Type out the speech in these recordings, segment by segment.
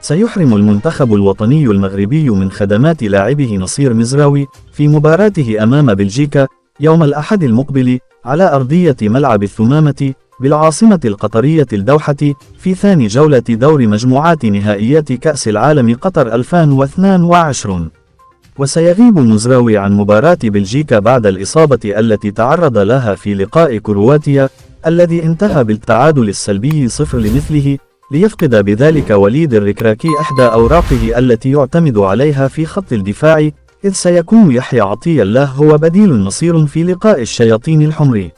سيحرم المنتخب الوطني المغربي من خدمات لاعبه نصير مزراوي في مباراته أمام بلجيكا يوم الأحد المقبل على أرضية ملعب الثمامة بالعاصمة القطرية الدوحة في ثاني جولة دور مجموعات نهائيات كأس العالم قطر 2022. وسيغيب المزراوي عن مباراة بلجيكا بعد الإصابة التي تعرض لها في لقاء كرواتيا الذي انتهى بالتعادل السلبي 0-0، ليفقد بذلك وليد الركراكي إحدى أوراقه التي يعتمد عليها في خط الدفاع، إذ سيكون يحيى عطية الله هو بديل نصير في لقاء الشياطين الحمر.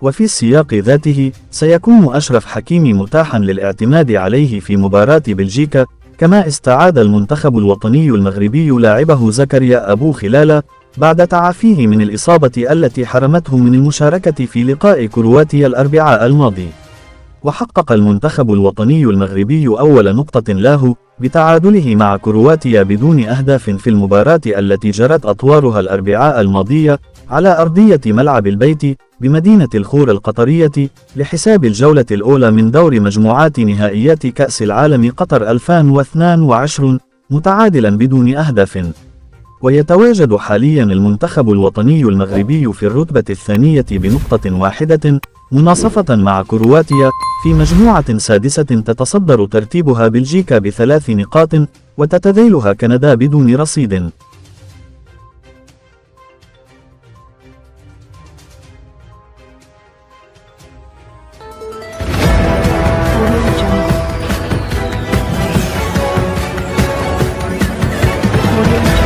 وفي السياق ذاته سيكون أشرف حكيمي متاحا للاعتماد عليه في مباراة بلجيكا، كما استعاد المنتخب الوطني المغربي لاعبه زكريا أبو خلالة بعد تعافيه من الإصابة التي حرمته من المشاركة في لقاء كرواتيا الأربعاء الماضي. وحقق المنتخب الوطني المغربي أول نقطة له بتعادله مع كرواتيا بدون أهداف في المباراة التي جرت أطوارها الأربعاء الماضية على أرضية ملعب البيت بمدينة الخور القطرية لحساب الجولة الأولى من دور مجموعات نهائيات كأس العالم قطر 2022 متعادلا بدون أهداف. ويتواجد حاليا المنتخب الوطني المغربي في الرتبة الثانية بنقطة واحدة مناصفة مع كرواتيا في مجموعة سادسة تتصدر ترتيبها بلجيكا ب3 نقاط وتتذيلها كندا بدون رصيد. Audio